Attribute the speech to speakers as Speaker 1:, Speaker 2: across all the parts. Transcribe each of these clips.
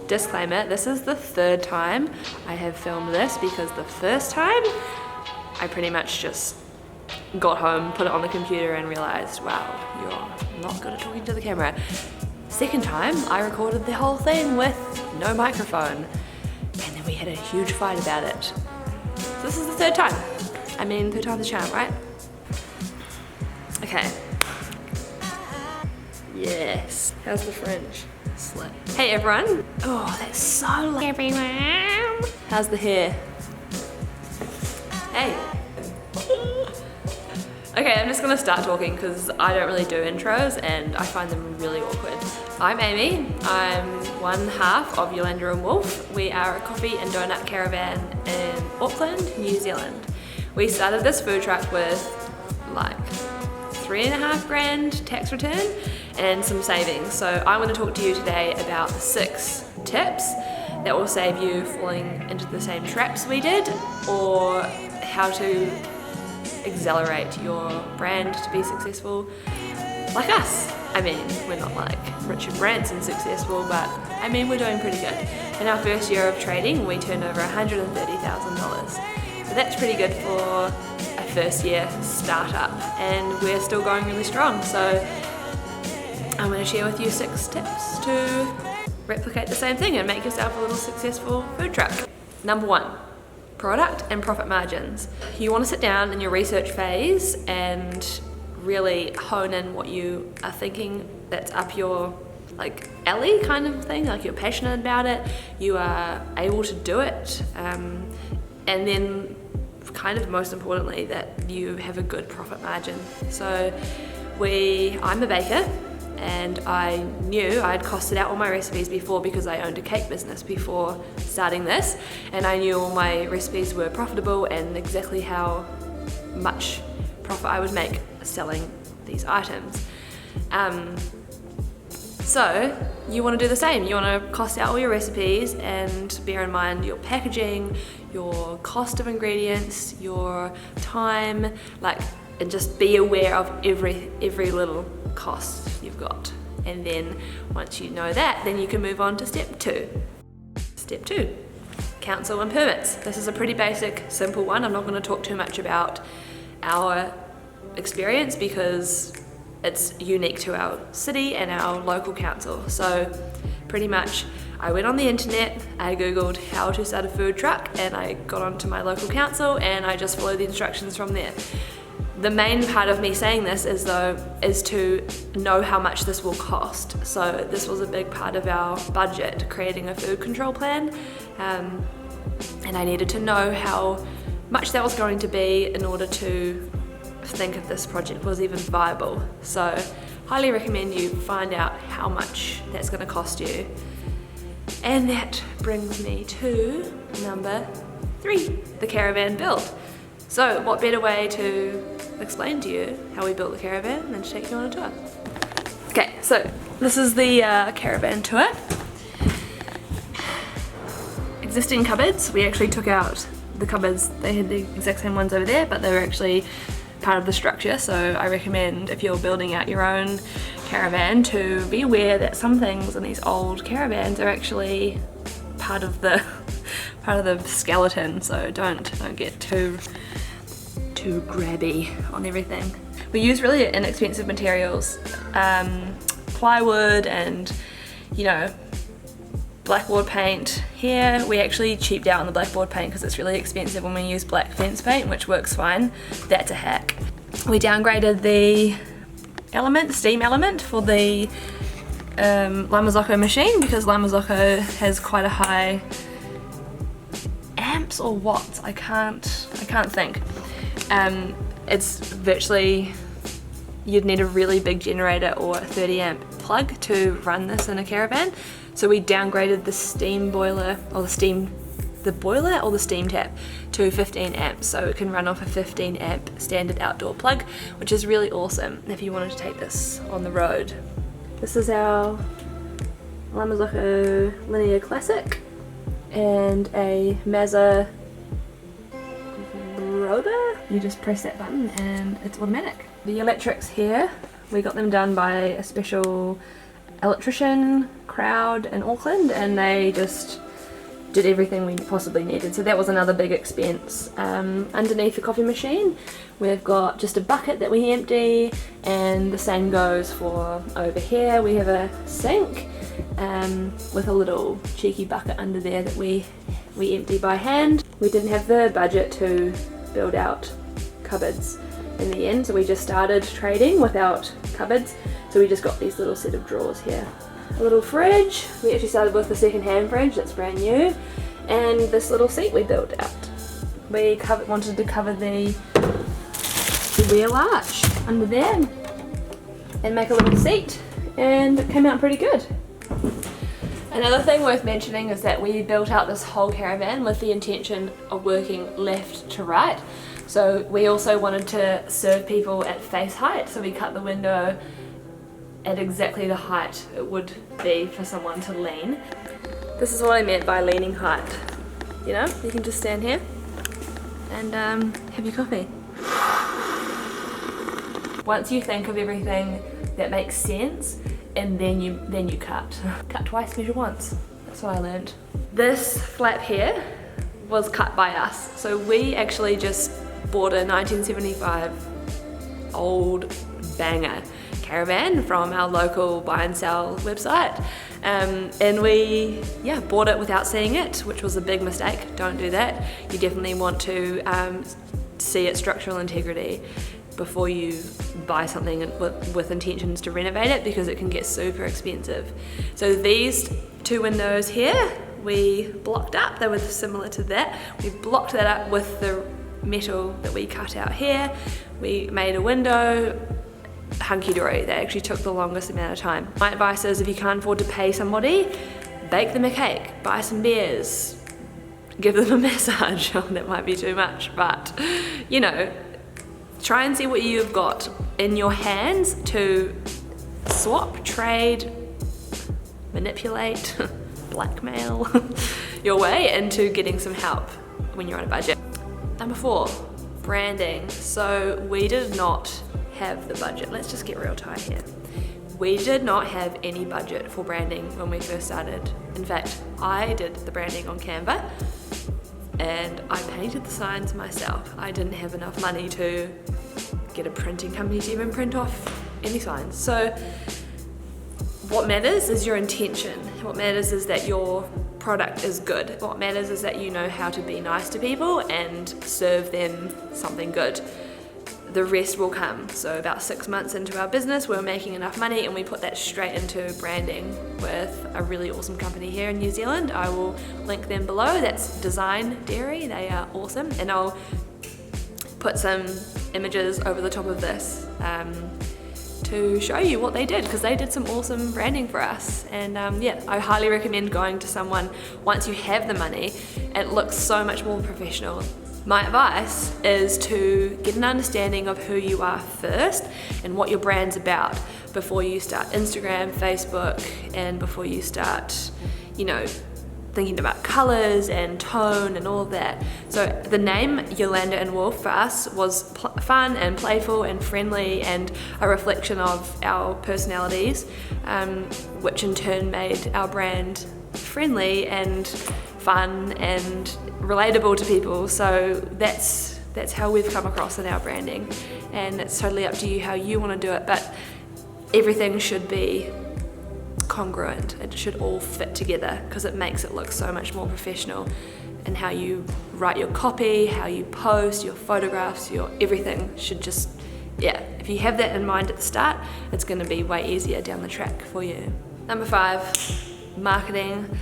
Speaker 1: Disclaimer, this is the third time I have filmed this because the first time I pretty much just got home, put it on the computer and realized, wow, you're not good at talking to the camera. Second time I recorded the whole thing with no microphone and then we had a huge fight about it. So this is the third time. I mean, third time's a charm, right? Okay. Yes. How's the fringe? Slit. Hey everyone. Oh, that's so loud. Everyone. How's the hair? Hey. Okay, I'm just gonna start talking because I don't really do intros and I find them really awkward. I'm Amy. I'm one half of Yolanda and Wolf. We are a coffee and donut caravan in Auckland, New Zealand. We started this food truck with like $3.5 grand tax return and some savings. So I want to talk to you today about 6 tips that will save you falling into the same traps we did, or how to accelerate your brand to be successful like us. I mean, we're not like Richard Branson successful, but I mean, we're doing pretty good. In our first year of trading, we turned over $130,000. So that's pretty good for a first year startup, and we're still going really strong. So I'm going to share with you 6 tips to replicate the same thing and make yourself a little successful food truck. Number 1, product and profit margins. You want to sit down in your research phase and really hone in what you are thinking that's up your like alley kind of thing, like you're passionate about it, you are able to do it, and then kind of most importantly that you have a good profit margin. So I'm a baker and I knew I'd costed out all my recipes before because I owned a cake business before starting this, and I knew all my recipes were profitable and exactly how much profit I would make selling these items. So you want to do the same. You want to cost out all your recipes and bear in mind your packaging, your cost of ingredients, your time, and just be aware of every little cost you've got. And then once you know that, then you can move on to step 2. Step 2, council and permits. This is a pretty basic, simple one. I'm not going to talk too much about our experience because it's unique to our city and our local council. So pretty much I went on the internet, I googled how to start a food truck, and I got onto my local council and I just followed the instructions from there. The main part of me saying this is to know how much this will cost. So this was a big part of our budget, creating a food control plan, and I needed to know how much that was going to be in order to think if this project was even viable. So highly recommend you find out how much that's going to cost you. And that brings me to number 3, the caravan build. So what better way to explain to you how we built the caravan than to take you on a tour. Okay, so this is the caravan tour. Existing cupboards, we actually took out the cupboards. They had the exact same ones over there, but they were actually part of the structure. So I recommend if you're building out your own caravan to be aware that some things in these old caravans are actually part of the skeleton. So don't get too grabby on everything. We use really inexpensive materials, plywood and blackboard paint. Here we actually cheaped out on the blackboard paint because it's really expensive when we use black fence paint, which works fine. That's a hack. We downgraded the steam element for the Lamazocco machine because Lamazocco has quite a high amps or watts. I can't think. It's virtually, you'd need a really big generator or a 30 amp plug to run this in a caravan. So we downgraded the steam boiler or the steam tap to 15 amps, so it can run off a 15 amp standard outdoor plug, which is really awesome if you wanted to take this on the road. This is our Lamazocco Linear Classic and a Mazza Rover. You just press that button and it's automatic. The electrics here, we got them done by a special electrician crowd in Auckland, and they just did everything we possibly needed. So that was another big expense. Underneath the coffee machine we've got just a bucket that we empty, and the same goes for over here. We have a sink with a little cheeky bucket under there that we empty by hand. We didn't have the budget to build out cupboards in the end, so we just started trading without cupboards. So we just got these little set of drawers here. A little fridge, we actually started with the second-hand fridge that's brand new, and this little seat we built out. We wanted to cover the wheel arch under there and make a little seat, and it came out pretty good. Another thing worth mentioning is that we built out this whole caravan with the intention of working left to right. So we also wanted to serve people at face height, so we cut the window at exactly the height it would be for someone to lean. This is what I meant by leaning height. You know, you can just stand here and have your coffee. Once you think of everything that makes sense, and then you cut. Cut twice, measure once. That's what I learned. This flap here was cut by us. So we actually just bought a 1975 old banger caravan from our local buy and sell website, and we bought it without seeing it, which was a big mistake. Don't do that. You definitely want to see its structural integrity before you buy something with intentions to renovate it, because it can get super expensive. So these two windows here we blocked up. They were similar to that. We blocked that up with the metal that we cut out here. We made a window. Hunky-dory. That actually took the longest amount of time. My advice is, if you can't afford to pay somebody, bake them a cake, buy some beers, give them a massage. That might be too much, but you know, try and see what you've got in your hands to swap, trade, manipulate, blackmail your way into getting some help when you're on a budget. Number 4, branding. So we did not have the budget. Let's just get real tight here. We did not have any budget for branding when we first started. In fact, I did the branding on Canva and I painted the signs myself. I didn't have enough money to get a printing company to even print off any signs. So what matters is your intention. What matters is that your product is good. What matters is that you know how to be nice to people and serve them something good. The rest will come. So about 6 months into our business, we were making enough money and we put that straight into branding with a really awesome company here in New Zealand. I will link them below. That's Design Dairy. They are awesome, and I'll put some images over the top of this to show you what they did, because they did some awesome branding for us. And I highly recommend going to someone once you have the money. It looks so much more professional. My advice is to get an understanding of who you are first and what your brand's about before you start Instagram, Facebook, and before you start, you know, thinking about colors and tone and all of that. So the name Yolanda and Wolf for us was fun and playful and friendly and a reflection of our personalities, which in turn made our brand friendly and fun and relatable to people. So that's how we've come across in our branding, and it's totally up to you how you want to do it, but everything should be congruent. It should all fit together because it makes it look so much more professional. And how you write your copy, how you post, your photographs, your everything should just, if you have that in mind at the start, it's going to be way easier down the track for you. Number 5, marketing.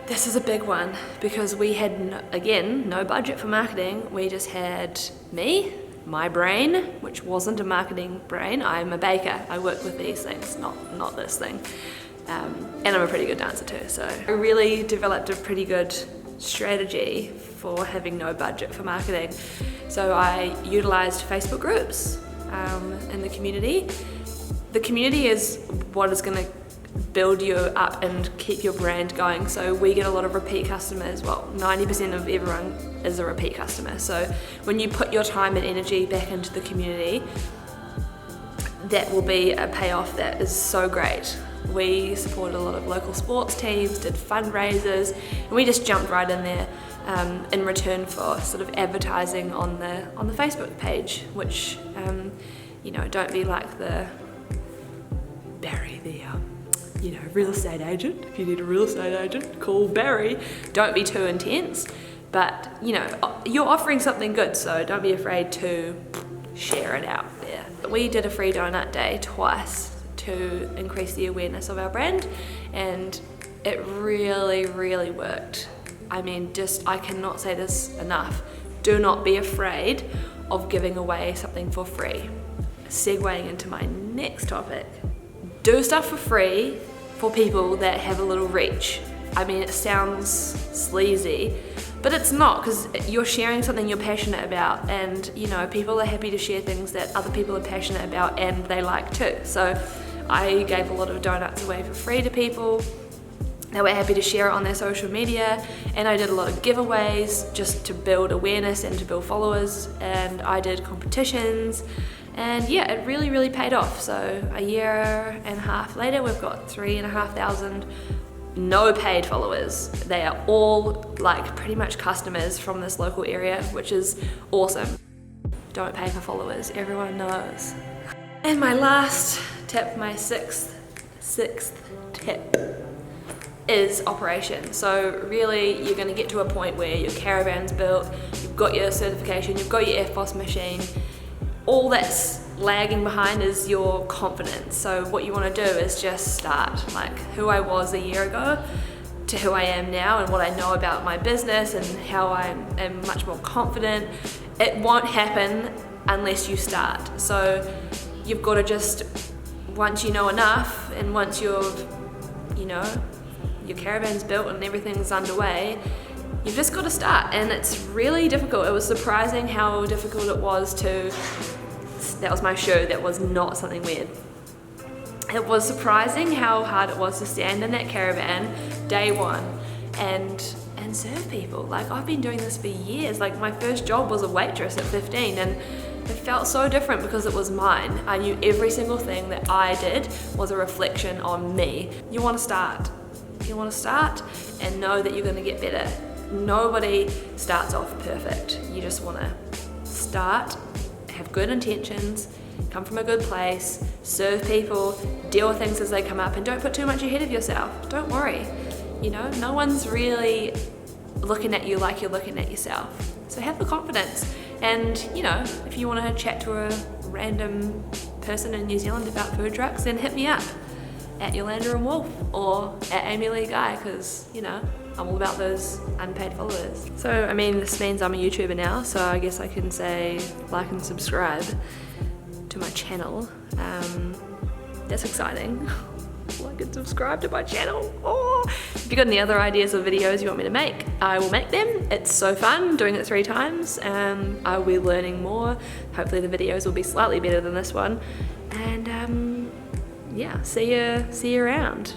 Speaker 1: This is a big one because we had, no budget for marketing. We just had me, my brain, which wasn't a marketing brain. I'm a baker. I work with these things, not this thing. And I'm a pretty good dancer too. So I really developed a pretty good strategy for having no budget for marketing. So I utilized Facebook groups in the community. The community is what is going to build you up and keep your brand going. So we get a lot of repeat customers. Well, 90% of everyone is a repeat customer. So when you put your time and energy back into the community, that will be a payoff that is so great. We supported a lot of local sports teams, did fundraisers, and we just jumped right in there in return for sort of advertising on the Facebook page, which you know, don't be like the Barry, the you know, real estate agent. If you need a real estate agent, call Barry. Don't be too intense, but you know, you're offering something good, so don't be afraid to share it out there. We did a free donut day twice to increase the awareness of our brand, and it really, really worked. I mean, I cannot say this enough. Do not be afraid of giving away something for free. Segueing into my next topic. Do stuff for free for people that have a little reach. I mean, it sounds sleazy, but it's not, because you're sharing something you're passionate about, and you know, people are happy to share things that other people are passionate about and they like too. So I gave a lot of donuts away for free to people. They were happy to share it on their social media, and I did a lot of giveaways just to build awareness and to build followers, and I did competitions, and yeah, it really, really paid off. So a year and a half later, we've got 3,500 no paid followers. They are all like pretty much customers from this local area, which is awesome. Don't pay for followers, everyone knows. And my last tip, my sixth tip, is operation. So really, you're going to get to a point where your caravan's built, you've got your certification, you've got your FBOSS machine. All that's lagging behind is your confidence. So what you want to do is just start, like who I was a year ago to who I am now, and what I know about my business and how I am much more confident. It won't happen unless you start. So you've got to just, once you know enough, and once you've, you know, your caravan's built and everything's underway, you've just got to start. And it's really difficult. It was surprising how difficult it was to, that was my shoe, that was not something weird. It was surprising how hard it was to stand in that caravan day one and serve people. Like, I've been doing this for years. Like, my first job was a waitress at 15, and it felt so different because it was mine. I knew every single thing that I did was a reflection on me. You want to start. You want to start and know that you're going to get better. Nobody starts off perfect. You just want to start, have good intentions, come from a good place, serve people, deal with things as they come up, and don't put too much ahead of yourself. Don't worry. You know, no one's really looking at you like you're looking at yourself. So have the confidence. And, you know, if you want to chat to a random person in New Zealand about food trucks, then hit me up at Dyalla and Wolf or at Amy Lee Guy, because, you know, I'm all about those unpaid followers. So, I mean, this means I'm a YouTuber now, so I guess I can say like and subscribe to my channel. That's exciting. Like and subscribe to my channel. Oh. If you've got any other ideas or videos you want me to make, I will make them. It's so fun doing it 3 times. I will be learning more. Hopefully the videos will be slightly better than this one. And yeah, see you around.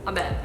Speaker 1: I'm back.